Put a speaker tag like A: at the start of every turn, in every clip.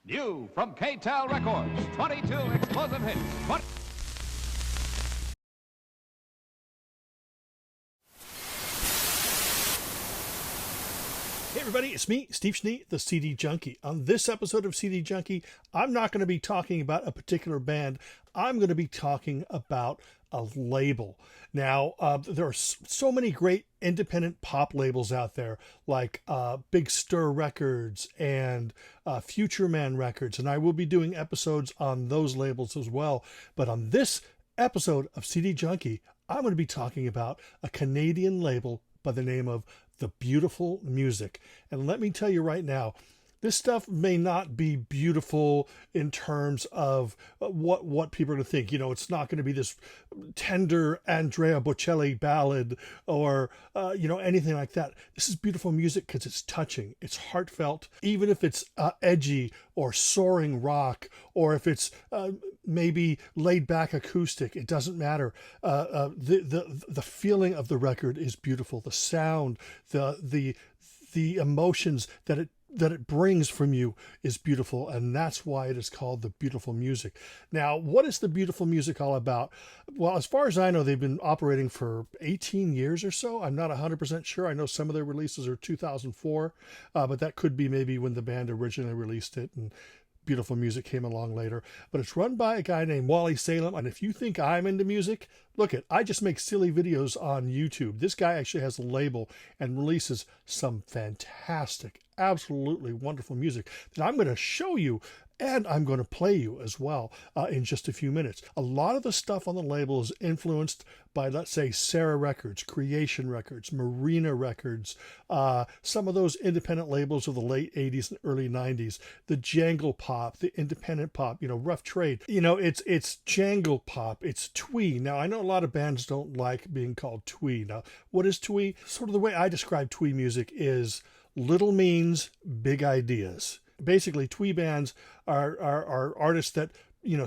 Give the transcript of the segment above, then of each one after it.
A: New from K-Tel Records, 22 explosive hits.
B: Hey everybody, it's me, Steve Schnee, the CD Junkie. On this episode of CD Junkie, I'm not going to be talking about a particular band. I'm going to be talking about a label. Now, there are so many great independent pop labels out there, like Big Stir Records and Future Man Records, and I will be doing episodes on those labels as well. But on this episode of CD Junkie, I'm going to be talking about a Canadian label by the name of The Beautiful Music. And let me tell you right now, this stuff may not be beautiful in terms of what people are going to think. You know, it's not going to be this tender Andrea Bocelli ballad or, anything like that. This is beautiful music because it's touching. It's heartfelt. Even if it's edgy or soaring rock, or if it's maybe laid back acoustic, it doesn't matter. The feeling of the record is beautiful. The sound, the emotions that it brings from you is beautiful, and that's why it is called The Beautiful Music. Now, what is The Beautiful Music all about? Well, as far as I know, they've been operating for 18 years or so. I'm not 100% sure. I know some of their releases are 2004, but that could be maybe when the band originally released it and Beautiful Music came along later. But it's run by a guy named Wally Salem, and if you think I'm into music, look it, I just make silly videos on YouTube. This guy actually has a label and releases some fantastic, absolutely wonderful music that I'm going to show you, and I'm going to play you as well in just a few minutes. A lot of the stuff on the label is influenced by, let's say, Sarah Records, Creation Records, Marina Records, some of those independent labels of the late 80s and early 90s, the jangle pop, the independent pop, Rough Trade. It's jangle pop, it's twee. Now, I know a lot of bands don't like being called twee. Now, what is twee? Sort of the way I describe twee music is little means big ideas. Basically, twee bands are artists that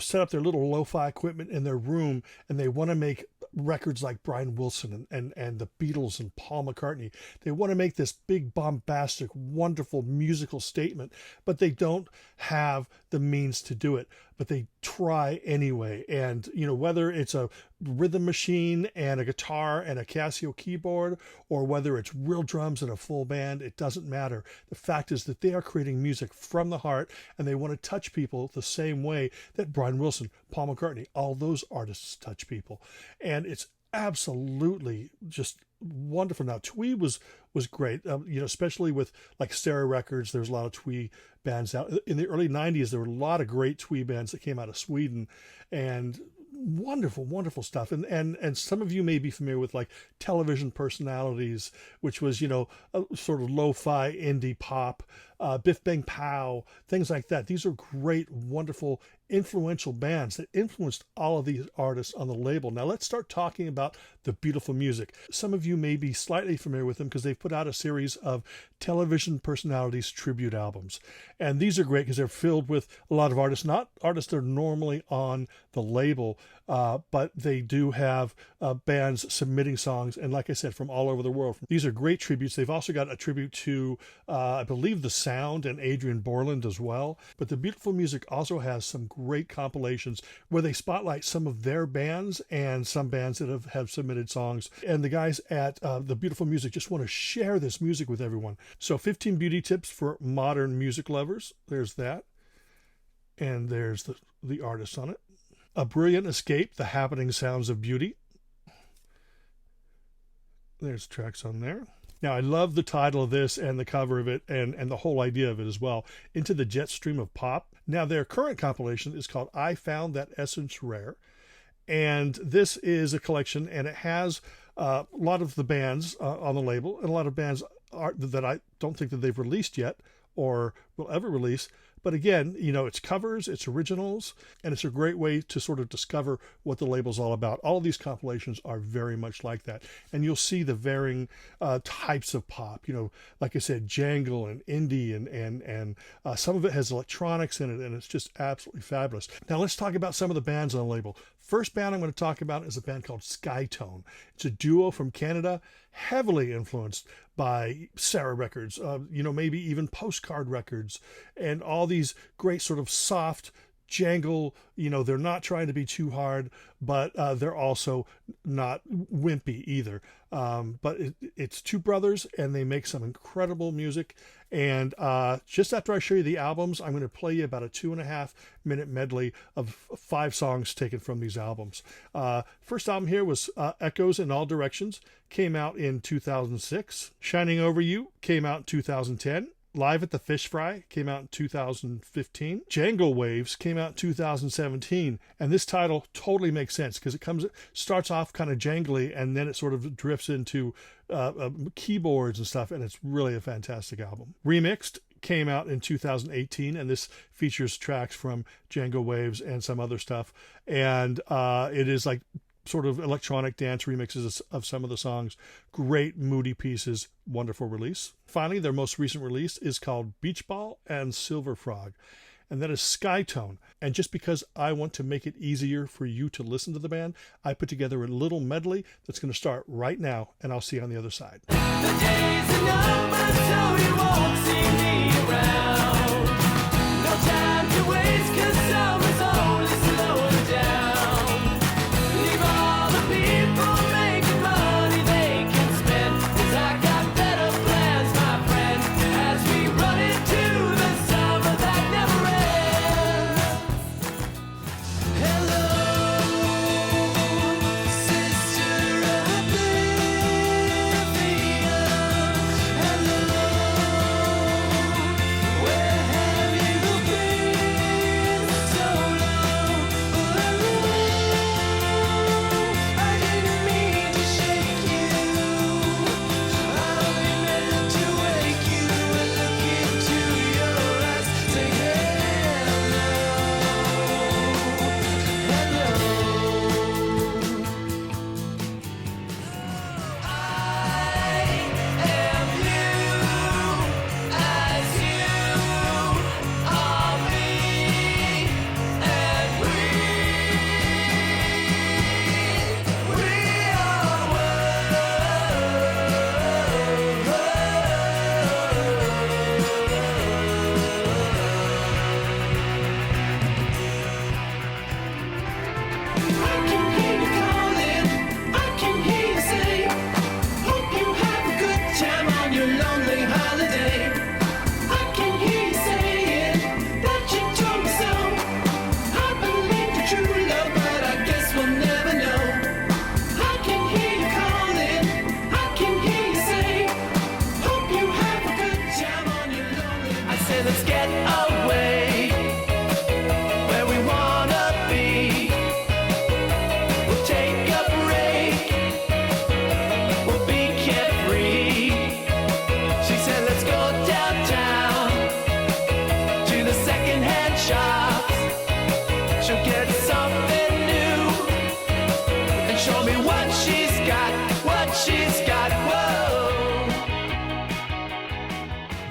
B: set up their little lo-fi equipment in their room, and they want to make records like Brian Wilson and the Beatles and Paul McCartney. They want to make this big, bombastic, wonderful musical statement, but they don't have the means to do it. But they try anyway. And, whether it's a rhythm machine and a guitar and a Casio keyboard, or whether it's real drums and a full band, it doesn't matter. The fact is that they are creating music from the heart, and they want to touch people the same way that Brian Wilson, Paul McCartney, all those artists touch people. And it's absolutely just wonderful. Now, twee was great, especially with like Sarah Records. There's a lot of twee bands out. In the early 90s, there were a lot of great twee bands that came out of Sweden, and wonderful stuff. And some of you may be familiar with like Television Personalities, which was, a sort of lo-fi indie pop, Biff Bang Pow, things like that. These are great, wonderful, influential bands that influenced all of these artists on the label. Now let's start talking about The Beautiful Music. Some of you may be slightly familiar with them because they've put out a series of Television Personalities tribute albums. And these are great because they're filled with a lot of artists, not artists that are normally on the label, but they do have bands submitting songs, and like I said, from all over the world. These are great tributes. They've also got a tribute to, I believe, The Sound and Adrian Borland as well. But The Beautiful Music also has some great compilations where they spotlight some of their bands and some bands that have submitted songs. And the guys at The Beautiful Music just want to share this music with everyone. So 15 beauty tips for modern music lovers. There's that. And there's the artists on it. A Brilliant Escape, The Happening Sounds of Beauty. There's tracks on there. Now, I love the title of this and the cover of it and the whole idea of it as well. Into the Jet Stream of Pop. Now, their current compilation is called I Found That Essence Rare. And this is a collection, and it has a lot of the bands on the label, and a lot of bands that I don't think that they've released yet or will ever release. But again, it's covers, it's originals, and it's a great way to sort of discover what the label's all about. All of these compilations are very much like that. And you'll see the varying types of pop, like I said, jangle and indie, and some of it has electronics in it, and it's just absolutely fabulous. Now let's talk about some of the bands on the label. First band I'm going to talk about is a band called Skytone. It's a duo from Canada, heavily influenced by Sarah Records, maybe even Postcard Records, and all these great sort of soft jangle, they're not trying to be too hard, but they're also not wimpy either. But it's two brothers, and they make some incredible music. And just after I show you the albums, I'm going to play you about a 2.5-minute medley of 5 songs taken from these albums. First album here was Echoes in All Directions, came out in 2006. Shining Over You came out in 2010. Live at the Fish Fry came out in 2015. Jangle Waves came out in 2017. And this title totally makes sense because starts off kind of jangly, and then it sort of drifts into keyboards and stuff, and it's really a fantastic album. Remixed came out in 2018, and this features tracks from Jangle Waves and some other stuff. And it is like sort of electronic dance remixes of some of the songs. Great moody pieces, wonderful release. Finally, their most recent release is called Beach Ball and Silver Frog, and that is Skytone. And just because I want to make it easier for you to listen to the band, I put together a little medley that's going to start right now, and I'll see you on the other side.
C: The days are numbered, so you won't see me around. No time to waste, 'cause summer's only slowing down. Leave all the people making money they can spend, 'cause I got better plans, my friend, as we run into the summer that never ends. Hello, sister Oblivion. Hello, where have you been so long? I didn't mean to shake you. I only meant to wake you and look into your eyes. Say hello, I am you, as you are me, and we are I can hear you calling, I can hear you say, hope you have a good time on your lonely holiday. I can hear you saying that you told me so. I believe the true love, but I guess we'll never know. I can hear you calling, I can hear you say, hope you have a good time on your lonely holiday. I say let's get away where we wanna be. We'll take a break, we'll be carefree. She said let's go downtown to the secondhand shops. She'll get something new and show me what she's got, whoa.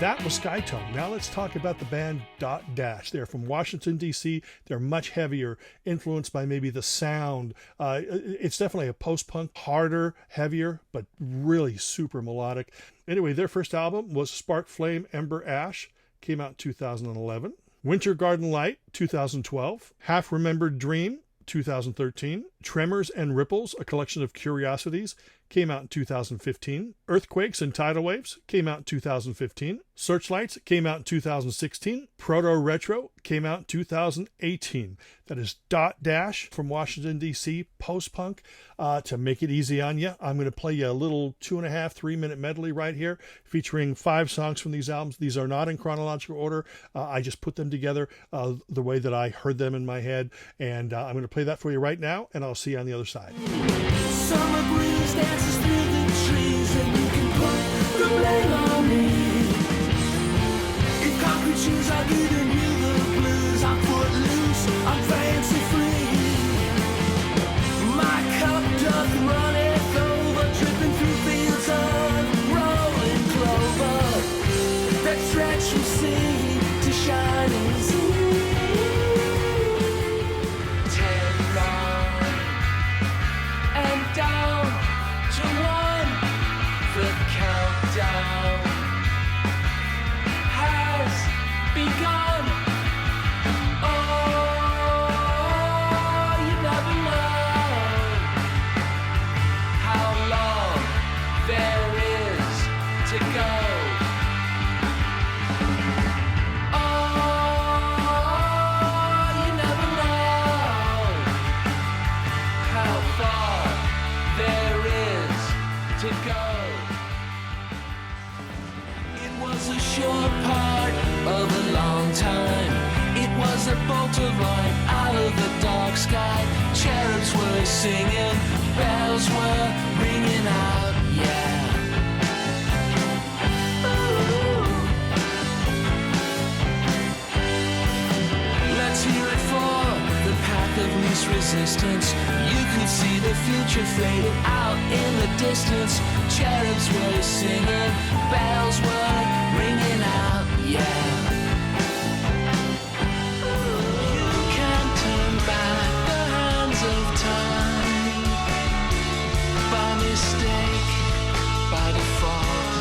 B: That was Skytone. Now let's talk about the band Dot Dash. They're from Washington, D.C. They're much heavier, influenced by maybe the sound. It's definitely a post-punk, harder, heavier, but really super melodic. Anyway, their first album was Spark Flame Ember Ash, came out in 2011. Winter Garden Light, 2012. Half Remembered Dream, 2013. Tremors and Ripples, a collection of curiosities, came out in 2015. Earthquakes and Tidal Waves came out in 2015. Searchlights came out in 2016. Proto Retro came out in 2018. That is Dot Dash from Washington, D.C., post-punk. To make it easy on you, I'm going to play you a little 2.5-3-minute medley right here featuring 5 songs from these albums. These are not in chronological order. I just put them together the way that I heard them in my head. And I'm going to play that for you right now, and I'll see you on the other side.
C: Summer breeze dances through the trees, and you can put the blame on me. If concrete shoes are giving you the blues, I'm footloose, I'm fancy free. My cup doth runneth over, dripping through fields of rolling clover that stretch from sea to shining sea. And down to 1, the countdown has begun. time. It was a bolt of light out of the dark sky. Cherubs were singing, bells were ringing out, yeah. Ooh. Let's hear it for the path of least resistance. You could see the future faded out in the distance. Cherubs were singing, bells were ringing out, yeah. You can't turn back the hands of time, by mistake, by default,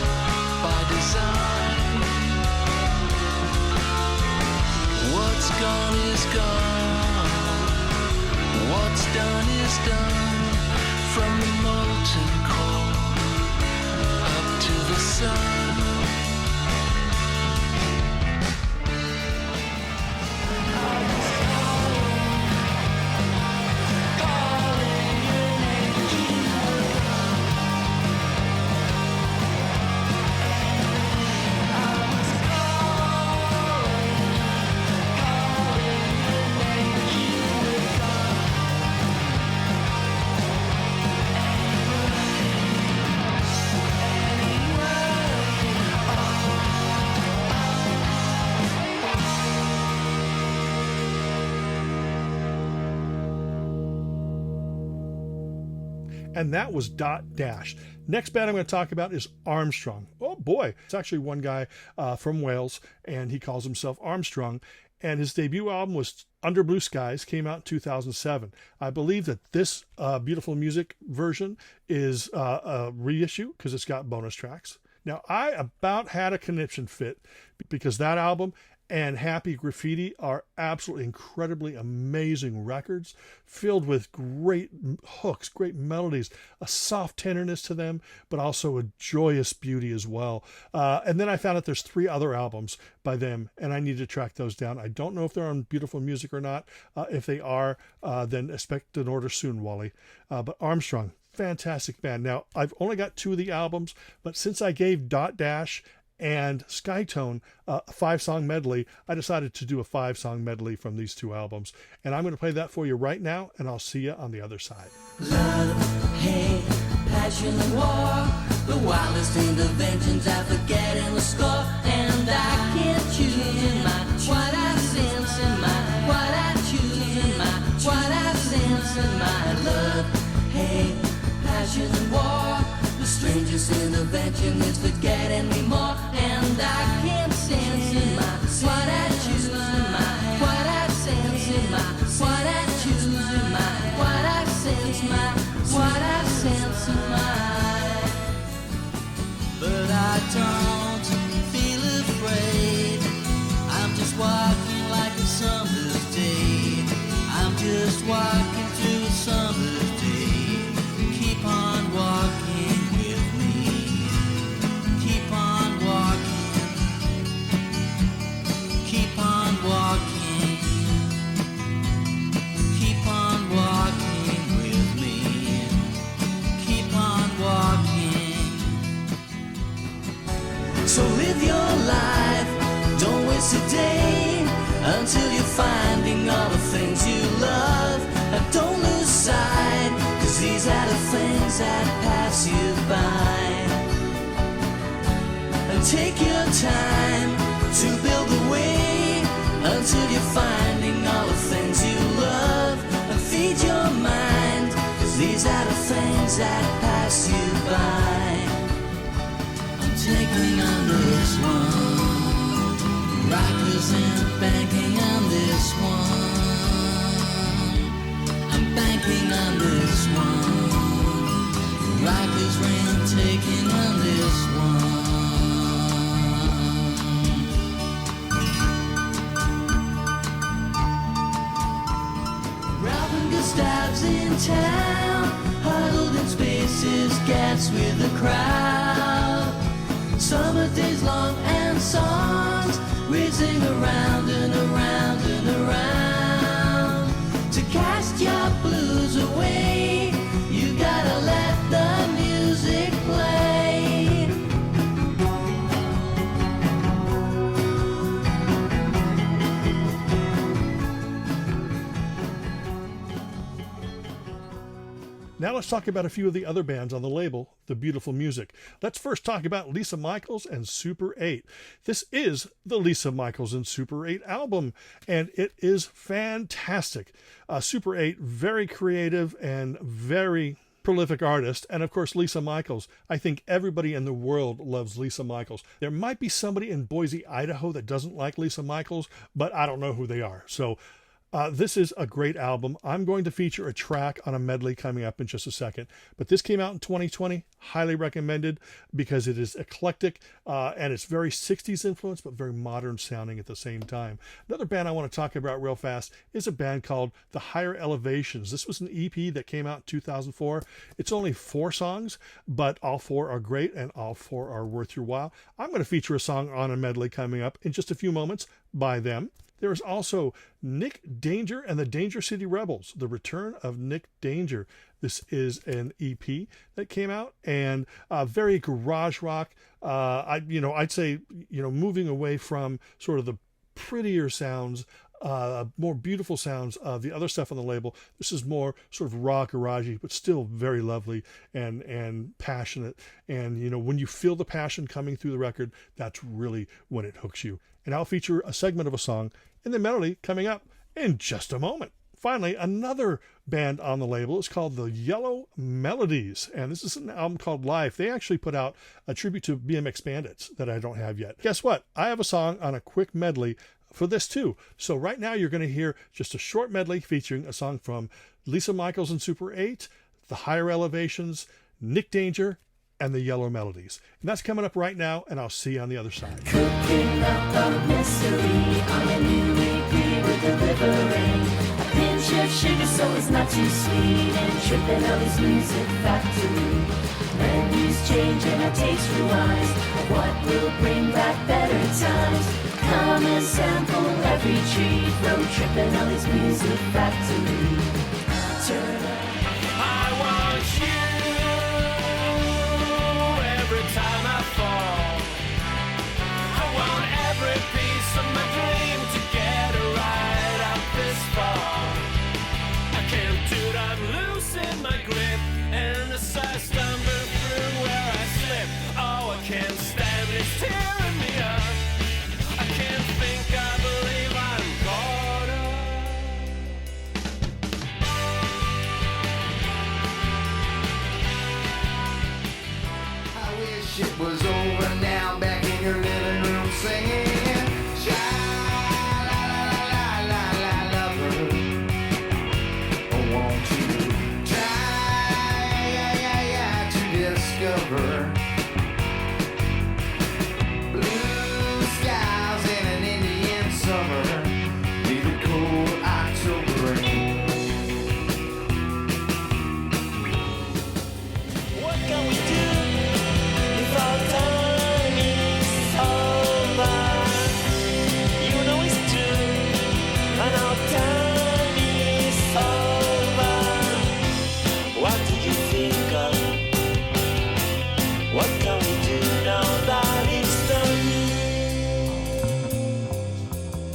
C: by design. What's gone is gone, what's done is done. From the molten core up to the sun.
B: And that was Dot Dash. Next band I'm going to talk about is Armstrong. Oh boy, it's actually one guy from Wales, and he calls himself Armstrong. And his debut album was Under Blue Skies, came out in 2007. I believe that this Beautiful Music version is a reissue because it's got bonus tracks. Now, I about had a conniption fit because that album and Happy Graffiti are absolutely incredibly amazing records filled with great hooks, great melodies, a soft tenderness to them, but also a joyous beauty as well. And then I found out there's 3 other albums by them, and I need to track those down. I don't know if they're on Beautiful Music or not. If they are, then expect an order soon, Wally. But Armstrong, fantastic band. Now, I've only got 2 of the albums, but since I gave Dot Dash and Skytone a 5-song medley, I decided to do a 5-song medley from these 2 albums. And I'm going to play that for you right now, and I'll see you on the other side.
D: Love, hate, passion and war, the wildest interventions I forget in the score. And I can't choose in my what I sense in my what I choose in my what I sense in my love, hate, passion and war. The strangest intervention is forgetting me more. And I can't sense in my what I choose in my what I sense in my what I choose in my what I sense my what I sense in my. But I don't feel afraid. I'm just walking like a summer's day. I'm just walking through a summer's day. Keep on walking with me. Keep on walking. Keep on walking. Keep on walking with me. Keep on walking. So live your life, don't waste a day until you're finding all the things you love. And don't lose sight, cause these are the things that pass you by. And take your time to build the way until you're finding all the things you love. And feed your mind, cause these are the things that pass you by. I'm taking on this one, rockers and banking on this one. I'm banking on this one, rockers rain taking on this one. Ralph and Gustav's in town, huddled in spaces, cats with the crowd. Summer days long and songs whizzing around and around and around. To cast your blues away, you gotta let the music play.
B: Now let's talk about a few of the other bands on the label, The Beautiful Music. Let's first talk about Lisa Michaels and Super 8. This is the Lisa Michaels and Super 8 album, and it is fantastic. Super 8, very creative and very prolific artist, and of course Lisa Michaels. I think everybody in the world loves Lisa Michaels. There might be somebody in Boise, Idaho that doesn't like Lisa Michaels, but I don't know who they are. So this is a great album. I'm going to feature a track on a medley coming up in just a second, but this came out in 2020. Highly recommended because it is eclectic and it's very 60s influenced, but very modern sounding at the same time. Another band I want to talk about real fast is a band called The Higher Elevations. This was an EP that came out in 2004. It's only 4 songs, but all 4 are great and all 4 are worth your while. I'm going to feature a song on a medley coming up in just a few moments by them. There is also Nick Danger and the Danger City Rebels, The Return of Nick Danger. This is an EP that came out, and very garage rock. I'd say, moving away from sort of the prettier sounds, more beautiful sounds of the other stuff on the label. This is more sort of raw garagey, but still very lovely and passionate. And when you feel the passion coming through the record, that's really when it hooks you. And I'll feature a segment of a song in the melody coming up in just a moment. Finally, another band on the label is called the Yellow Melodies, and this is an album called Life. They actually put out a tribute to BMX Bandits that I don't have yet. Guess what? I have a song on a quick medley for this too. So right now you're going to hear just a short medley featuring a song from Lisa Michaels and Super 8, The Higher Elevations, Nick Danger, and the Yellow Melodies. And that's coming up right now, and I'll see you on the other side.
D: Cooking up a mystery on a new EP we're delivering. A pinch of sugar so it's not too sweet, and tripping on his music factory. Menus change and our taste rewinds of what will bring back better times. Come and sample every treat from tripping on his music factory. Turn up.
C: I want you every time I fall. I want every piece of my dream to get right out this far. I can't do it, I'm losing my grip, and as I stumble through where I slip, oh, I can't stand it, it's tearing me up. I can't think, I believe I'm caught up.
E: I wish it was over now, back in your living room singing. Sha-la-la-la-la-la-la-la-la. Oh, won't you try to discover blue skies in an Indian summer, leave it cool October rain.
C: What can we do if our time is over? You know it's true, and our time is over. What do you think of? What can we do now that it's done?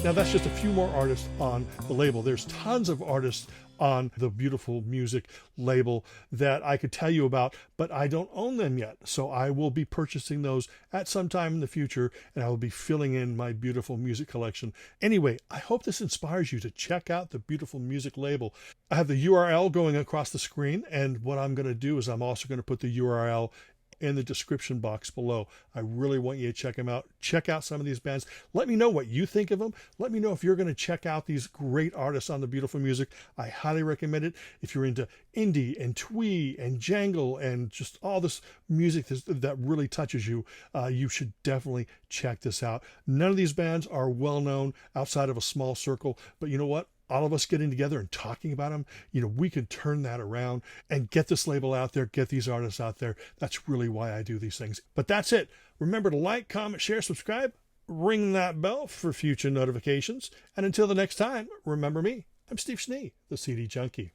B: Now that's just a few more artists on the label. There's tons of artists on the Beautiful Music label that I could tell you about, but I don't own them yet. So I will be purchasing those at some time in the future, and I will be filling in my Beautiful Music collection. Anyway, I hope this inspires you to check out the Beautiful Music label. I have the URL going across the screen, and what I'm going to do is I'm also going to put the URL in the description box below. I really want you to check them out. Check out some of these bands. Let me know what you think of them. Let me know if you're going to check out these great artists on the Beautiful Music. I highly recommend it. If you're into indie and twee and jangle and just all this music that really touches you, you should definitely check this out. None of these bands are well known outside of a small circle, but you know what? All of us getting together and talking about them, we can turn that around and get this label out there, get these artists out there. That's really why I do these things. But that's it. Remember to like, comment, share, subscribe, ring that bell for future notifications. And until the next time, remember me. I'm Steve Schnee, the CD Junkie.